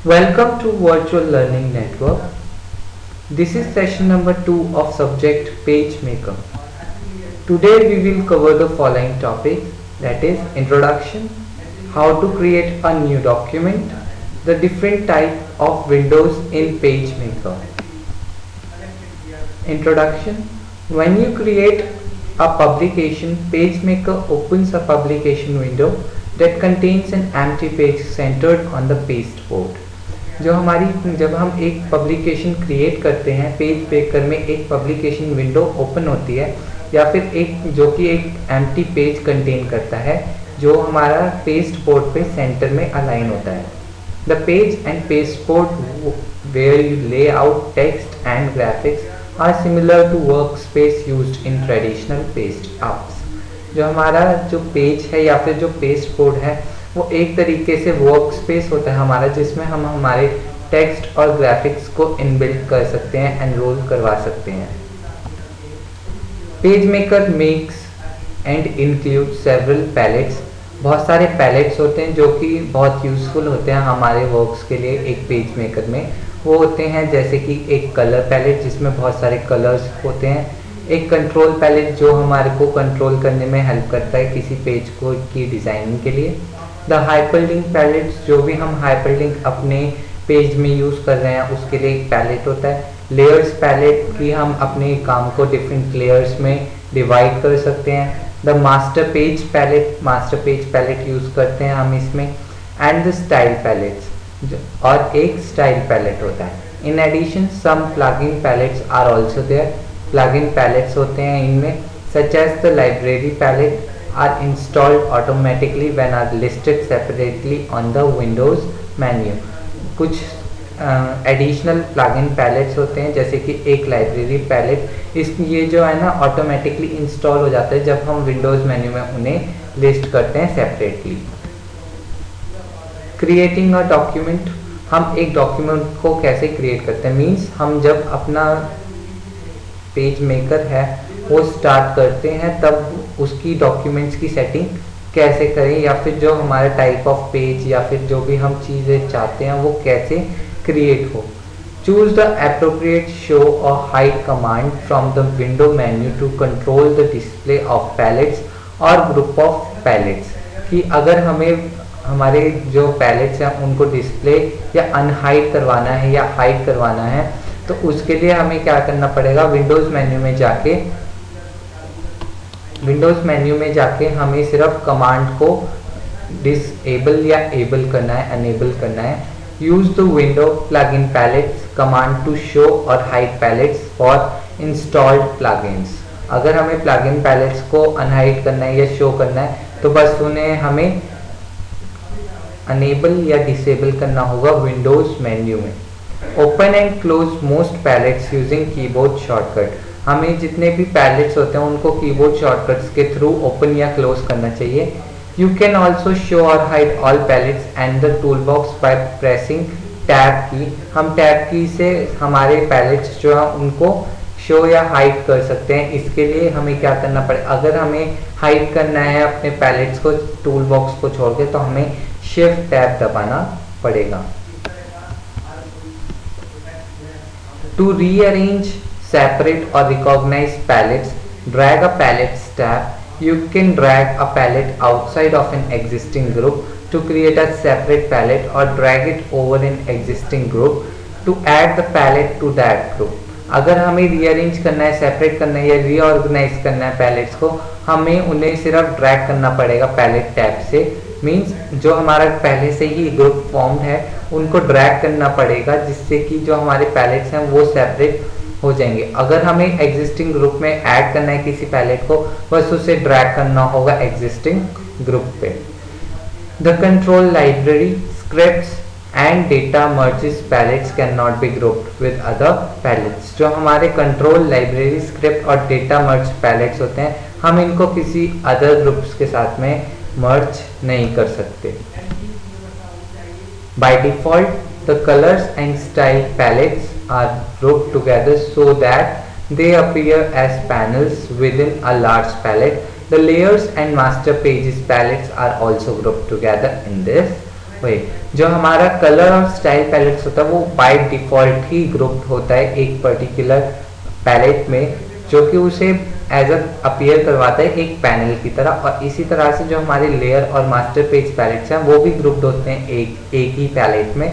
Welcome to Virtual Learning Network. This is session number 2 of subject PageMaker. Today we will cover the following topics, that is introduction, how to create a new document, the different type of windows in PageMaker. Introduction. When you create a publication, PageMaker opens a publication window that contains an empty page centered on the pasteboard. जब हम एक publication create करते हैं, page maker में एक publication window open होती है या फिर एक जो कि एक एम्प्टी पेज कंटेन करता है जो हमारा पेस्ट बोर्ड पे सेंटर में अलाइन होता है. The page and paste board where you lay out text and graphics are similar to work space used in traditional paste apps. जो हमारा जो पेज है या फिर जो पेस्ट बोर्ड है वो एक तरीके से वर्क स्पेस होता है हमारा, जिसमें हम हमारे टेक्स्ट और ग्राफिक्स को इनबिल्ट कर सकते हैं, एनरोल करवा सकते हैं. Page maker makes and include several palettes. बहुत सारे पैलेट्स होते हैं जो कि बहुत यूज़फुल होते हैं हमारे वर्क्स के लिए. एक पेज मेकर में वो होते हैं जैसे कि एक कलर पैलेट जिसमें बहुत सारे कलर्स होते हैं, एक कंट्रोल पैलेट जो हमारे को कंट्रोल करने में हेल्प करता है किसी पेज को की डिज़ाइनिंग के लिए. द हाइपरलिंक पैलेट्स, जो भी हम हाइपरलिंक अपने पेज में यूज़ कर रहे हैं उसके लिए एक पैलेट होता है. लेयर्स पैलेट की हम अपने काम को डिफरेंट लेयर्स में डिवाइड कर सकते हैं. The master page palette use करते हैं हम इसमें. एंड द स्टाइल पैलेट्स, और एक स्टाइल पैलेट होता है. In addition some plugin palettes are also there. Plugin palettes होते हैं इनमें, such as the library palette are installed automatically when are listed separately on the Windows menu. कुछ additional plugin palettes होते हैं जैसे कि एक लाइब्रेरी पैलेट, ये जो है ना ऑटोमेटिकली इंस्टॉल हो जाता है जब हम विंडोज़ मेन्यू में उन्हें लिस्ट करते हैं सेपरेटली. क्रिएटिंग अ डॉक्यूमेंट, हम एक डॉक्यूमेंट को कैसे क्रिएट करते हैं, मीन्स हम जब अपना पेज मेकर है वो स्टार्ट करते हैं तब उसकी डॉक्यूमेंट्स की सेटिंग कैसे करें, या फिर जो हमारा टाइप ऑफ पेज या फिर जो भी हम चीज़ें चाहते हैं वो कैसे क्रिएट हो. चूज द एप्रोप्रिएट शो और hide command from the window menu to control the display of palettes और ग्रुप ऑफ पैलेट्स. कि अगर हमें हमारे जो पैलेट्स हैं उनको डिस्प्ले या अनहाइड करवाना है या हाइड करवाना है तो उसके लिए हमें क्या करना पड़ेगा, विंडोज़ मेन्यू में जाके हमें सिर्फ कमांड को डिसेबल या एबल करना है, अनेबल करना है. Use the window plugin palettes command to show और hide palettes for installed plugins. अगर हमें प्लगइन पैलेट्स को अनहाइड करना है या शो करना है तो बस उन्हें हमें अनेबल या डिसेबल करना होगा विंडोज़ मेन्यू में. Open and close most palettes using keyboard shortcut. हमें जितने भी पैलेट्स होते हैं उनको कीबोर्ड शॉर्टकट्स के थ्रू ओपन या क्लोज करना चाहिए. यू कैन ऑल्सो शो और hide all palettes and the toolbox by pressing tab key. हम टैब की से हमारे पैलेट्स जो हैं उनको शो या हाइड कर सकते हैं. इसके लिए हमें क्या करना पड़ेगा, अगर हमें हाइड करना है अपने पैलेट्स को टूल बॉक्स को छोड़ के तो हमें शिफ्ट टैब दबाना पड़ेगा. To rearrange, separate or recognize palettes, drag a palettes tab. You can drag a palette outside of an existing group to create a separate palette or drag it over an existing group to add the palette to that group. अगर हमें rearrange करना है, separate करना है या reorganise करना है pallets को, हमें उन्हें सिर्फ ड्रैग करना पड़ेगा पैलेट टैब से. मीन्स जो हमारा पहले से ही ग्रुप फॉर्म्ड है उनको ड्रैग करना पड़ेगा जिससे कि जो हमारे पैलेट्स हैं वो सेपरेट हो जाएंगे. अगर हमें एग्जिस्टिंग ग्रुप में ऐड करना है किसी पैलेट को, बस उसे ड्रैग करना होगा एग्जिस्टिंग ग्रुप पे. The control library scripts and data merges palettes cannot be grouped with other palettes. जो हमारे कंट्रोल लाइब्रेरी स्क्रिप्ट और डेटा मर्ज पैलेट्स होते हैं हम इनको किसी अदर ग्रुप्स के साथ में मर्ज नहीं कर सकते. By default, the colors and style palettes are grouped together so that they appear as panels within a large palette. The layers and master pages palettes are also grouped together in this वही जो हमारा colour और style pallets होता है वो by default he group होता है एक पर्टिकुलर पैलेट में, जो कि उसे एज अ अपीयर करवाता है एक पैनल की तरह। और इसी तरह से जो हमारे लेयर और मास्टर पेज पैलेट्स हैं वो भी ग्रुप्ड होते हैं एक ही पैलेट में।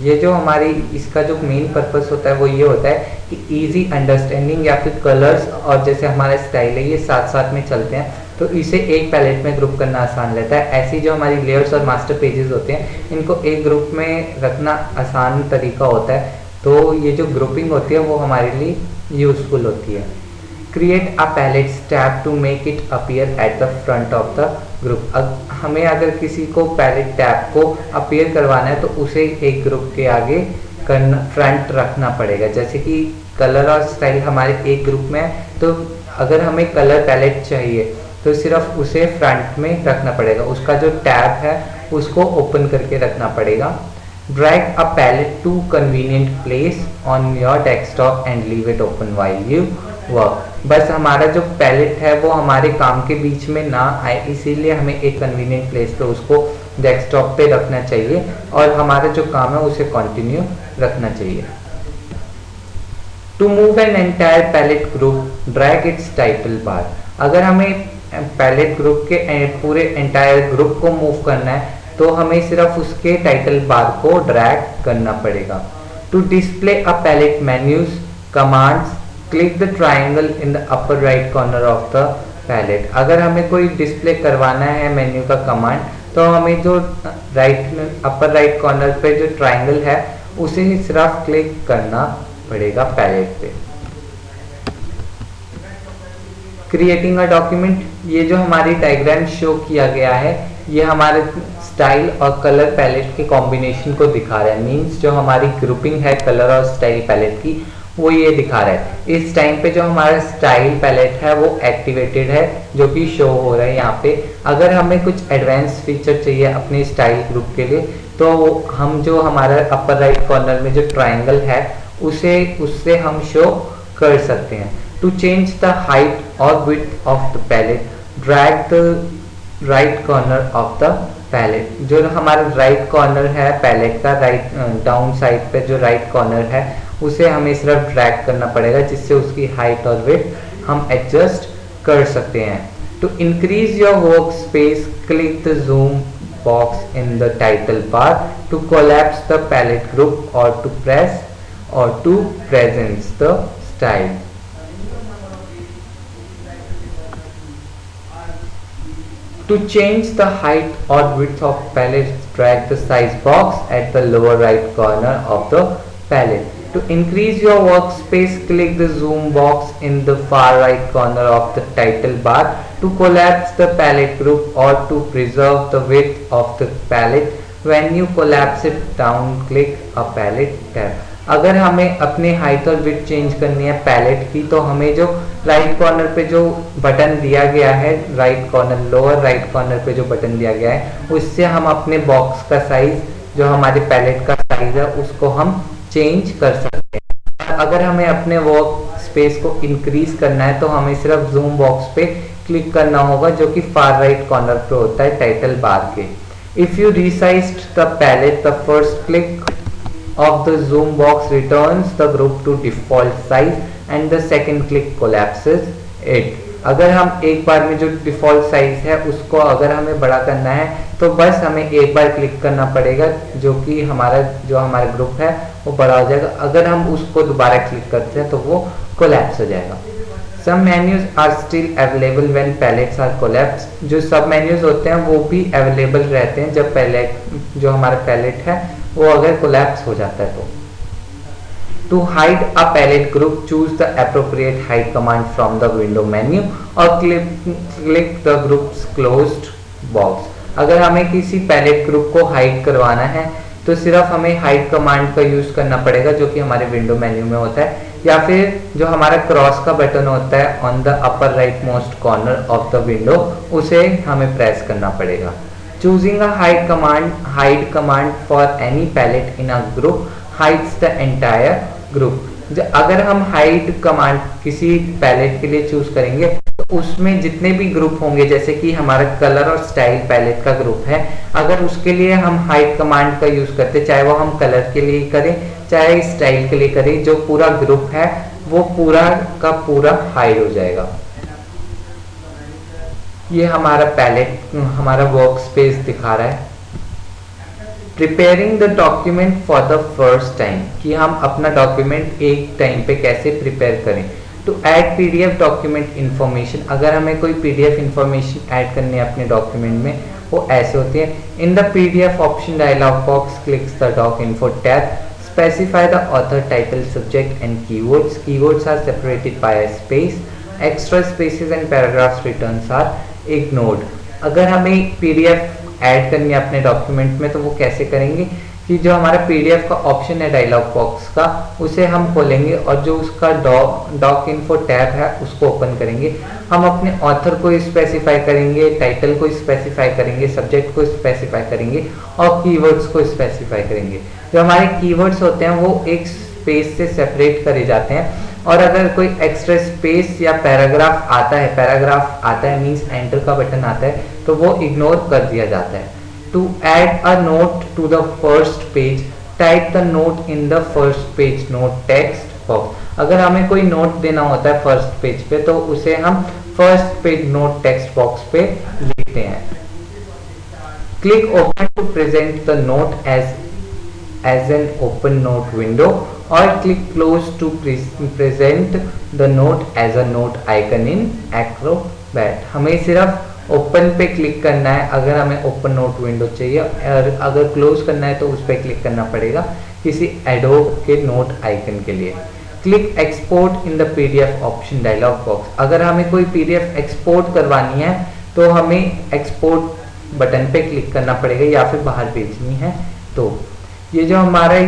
ये जो हमारी इसका जो मेन पर्पस होता है वो ये होता है कि इजी अंडरस्टैंडिंग या फिर कलर्स और जैसे हमारा स्टाइल है ये साथ साथ में चलते हैं, तो इसे एक पैलेट में ग्रुप करना आसान रहता है। ऐसी जो हमारी लेयर्स और मास्टर पेजेस होते हैं इनको एक ग्रुप में रखना आसान तरीका होता है, तो ये जो ग्रुपिंग होती है वो हमारे लिए यूजफुल होती है। Create a palette tab to make it appear at the front of the group. हमें अगर किसी को पैलेट टैब को अपीयर करवाना है तो उसे एक ग्रुप के आगे फ्रंट रखना पड़ेगा। जैसे कि कलर और स्टाइल हमारे एक ग्रुप में है, तो अगर हमें कलर पैलेट चाहिए तो सिर्फ उसे फ्रंट में रखना पड़ेगा, उसका जो टैब है उसको ओपन करके रखना पड़ेगा। Drag a palette to convenient place on your desktop and leave it open while you work. बस हमारा जो पैलेट है वो हमारे काम के बीच में ना आए, इसीलिए हमें एक कन्वीनियंट प्लेस पे उसको डेस्कटॉप पे रखना चाहिए और हमारा जो काम है उसे कंटिन्यू रखना चाहिए। To move an entire palette group drag its title bar. अगर हमें पैलेट ग्रुप के पूरे एंटायर ग्रुप को मूव करना है तो हमें सिर्फ उसके टाइटल बार को ड्रैग करना पड़ेगा। To display a palette menus commands click the triangle in the upper right corner of the palette. अगर हमें कोई डिस्प्ले करवाना है मेन्यू का कमांड तो हमें जो अपर राइट कॉर्नर पे जो ट्राइंगल है उसे ही सिर्फ क्लिक करना पड़ेगा पैलेट पे। क्रिएटिंग अ डॉक्यूमेंट, ये जो हमारी डायग्राम शो किया गया है ये हमारे स्टाइल और कलर पैलेट के कॉम्बिनेशन को दिखा रहा है। मींस जो हमारी ग्रुपिंग है कलर और स्टाइल पैलेट की वो ये दिखा रहा है। इस टाइम पे जो हमारा स्टाइल पैलेट है वो एक्टिवेटेड है, जो कि शो हो रहा है यहाँ पे। अगर हमें कुछ एडवांस फीचर चाहिए अपने स्टाइल ग्रुप के लिए तो हम जो हमारा अपर राइट कॉर्नर में जो ट्राइंगल है उससे हम शो कर सकते हैं। टू चेंज द हाइट और width of the palette drag the right corner of the palette. जो हमारा राइट कॉर्नर है पैलेट का डाउन साइड पे जो राइट कॉर्नर है उसे हमें सिर्फ ड्रैग करना पड़ेगा, जिससे उसकी हाइट और विड्थ हम एडजस्ट कर सकते हैं। To increase your work space click the zoom box in the title bar to collapse the palette group और to present the style. To change the height or width of palette, drag the size box at the lower right corner of the palette. To increase your workspace, click the zoom box in the far right corner of the title bar to collapse the palette group or to preserve the width of the palette. When you collapse it down, click a palette tab. अगर हमें अपने height और width change करनी है palette की तो हमें जो राइट कॉर्नर पे जो बटन दिया गया है लोअर राइट कॉर्नर पे जो बटन दिया गया है उससे हम अपने बॉक्स का साइज जो हमारे पैलेट का साइज है उसको हम चेंज कर सकते हैं। अगर हमें अपने वर्क स्पेस को इंक्रीज करना है तो हमें सिर्फ जूम बॉक्स पे क्लिक करना होगा, जो कि फार राइट कॉर्नर पे होता है टाइटल बार के। If you resized the palette the first click of the zoom box returns the group to default size and the second click collapses it. अगर हम एक बार में जो डिफॉल्ट साइज है उसको अगर हमें बड़ा करना है तो बस हमें एक बार क्लिक करना पड़ेगा, जो कि हमारा ग्रुप है वो बड़ा हो जाएगा। अगर हम उसको दोबारा क्लिक करते हैं तो वो कोलैप्स हो जाएगा। Some menus are still available when palettes are collapsed. जो सब मेन्यूज होते हैं वो भी अवेलेबल रहते हैं जब जो हमारा पैलेट है वो अगर कोलैप्स हो जाता है तो। To hide a palette group, choose the appropriate hide command from the window menu or click the group's closed box. अगर हमें किसी पैलेट ग्रुप को हाइड करवाना है तो सिर्फ हमें हाइड कमांड का यूज करना पड़ेगा, जो कि हमारे विंडो मेन्यू में होता है, या फिर जो हमारा क्रॉस का बटन होता है on the upper right most corner of the window उसे हमें प्रेस करना पड़ेगा। Choosing a hide command for any palette in a group hides the entire group. अगर हम हाइड कमांड किसी पैलेट के लिए चूज करेंगे तो उसमें जितने भी ग्रुप होंगे, जैसे कि हमारा कलर और स्टाइल पैलेट का ग्रुप है, अगर उसके लिए हम हाइड कमांड का यूज करते, चाहे वो हम कलर के लिए करें चाहे स्टाइल के लिए करें, जो पूरा ग्रुप है वो पूरा का पूरा हाइड हो जाएगा। ये हमारा पैलेट हमारा वर्क स्पेस दिखा रहा है। Preparing the document for the first time, कि हम अपना डॉक्यूमेंट एक टाइम पे कैसे प्रिपेयर करें। To add PDF document information, अगर हमें कोई पीडीएफ इंफॉर्मेशन ऐड करनी है अपने डॉक्यूमेंट में, वो ऐसे होती है। In the PDF option dialog box clicks the doc info tab, specify the author, title, subject and keywords. Keywords are separated by a space. Extra spaces and paragraphs returns are ignored. अगर हमें PDF add करनी है अपने document में तो वो कैसे करेंगे कि जो हमारा पीडीएफ का ऑप्शन है डायलॉग बॉक्स का, उसे हम खोलेंगे और जो उसका डॉक इन्फो टैब है उसको ओपन करेंगे। हम अपने ऑथर को स्पेसिफाई करेंगे, टाइटल को स्पेसिफाई करेंगे, सब्जेक्ट को स्पेसिफाई करेंगे और कीवर्ड्स को स्पेसिफाई करेंगे। जो हमारे कीवर्ड्स होते हैं वो एक स्पेस से सेपरेट करे जाते हैं, और अगर कोई एक्स्ट्रा स्पेस या पैराग्राफ आता है मीन्स एंटर का बटन आता है, तो वो इग्नोर कर दिया जाता है। To add a note to the first page, type the note in the first page note text box. अगर हमें कोई नोट देना होता है फर्स्ट पेज पे तो उसे हम first page note text box पे लिखते हैं। Click open to present the note as an open note window, or click close to present the note as a note icon in Acrobat. हमें सिर्फ open पे क्लिक करना है अगर हमें ओपन नोट विंडो चाहिए, और अगर क्लोज करना है तो उस पर क्लिक करना पड़ेगा किसी एडोब के नोट आइकन के लिए। Click export in the PDF option dialog box, अगर हमें कोई पीडीएफ एक्सपोर्ट करवानी है तो हमें एक्सपोर्ट बटन पे क्लिक करना पड़ेगा या फिर बाहर भेजनी है। तो ये जो हमारा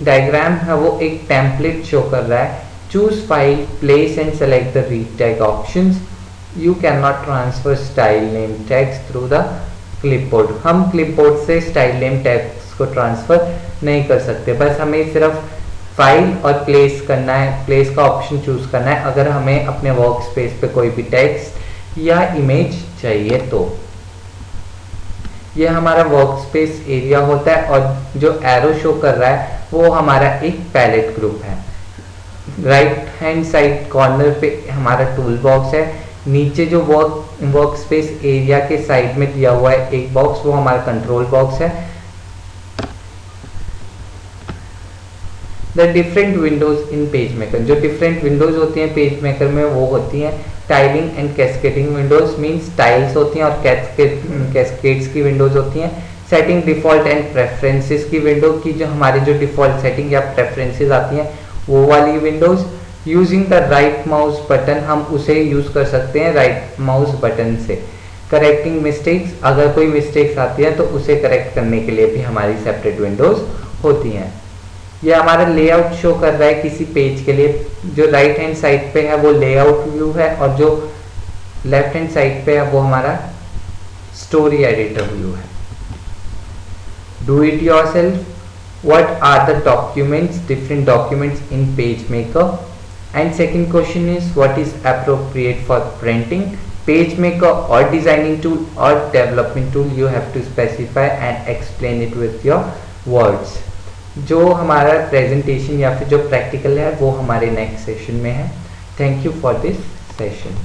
डायग्राम है वो एक टेम्पलेट शो कर रहा है। Choose file, place and select the read tag options. You cannot transfer style name tags through the clipboard. हम clipboard से style name tags को ट्रांसफर नहीं कर सकते, बस हमें सिर्फ फाइल और प्लेस करना है, प्लेस का ऑप्शन चूज करना है अगर हमें अपने वर्क स्पेस पे कोई भी टेक्स्ट या इमेज चाहिए तो। ये हमारा वर्क स्पेस एरिया होता है और जो एरो शो कर रहा है वो हमारा एक पैलेट ग्रुप है। राइट हैंड साइड कॉर्नर पे हमारा टूल बॉक्स है, नीचे जो वर्क स्पेस एरिया के साइड में दिया हुआ है एक बॉक्स वो हमारा कंट्रोल बॉक्स है। The different Windows in page maker, जो डिफरेंट विंडोज होती हैं पेज मेकर में वो होती हैं tiling and cascading Windows, means tiles होती हैं और कैस्केड्स की विंडोज होती हैं। सेटिंग, डिफॉल्ट एंड प्रेफरेंसेस की विंडो की जो हमारी जो डिफॉल्ट सेटिंग या प्रेफरेंसेस आती हैं वो वाली Windows. Using the right mouse button, हम उसे यूज कर सकते हैं राइट माउस बटन से। करेक्टिंग मिस्टेक्स, अगर कोई मिस्टेक्स आती है तो उसे करेक्ट करने के लिए भी हमारी सेपरेट विंडोज होती हैं। यह हमारा लेआउट शो कर रहा है किसी पेज के लिए, जो राइट हैंड साइड पे है वो लेआउट व्यू है और जो लेफ्ट हैंड साइड पे है वो हमारा स्टोरी एडिटर व्यू है। Do it yourself, what are the documents, different documents in PageMaker? And second question is, what is appropriate for printing? PageMaker or designing tool or development tool, you have to specify and explain it with your words. जो हमारा presentation या फिर जो practical है वो हमारे next session में है। Thank you for this session.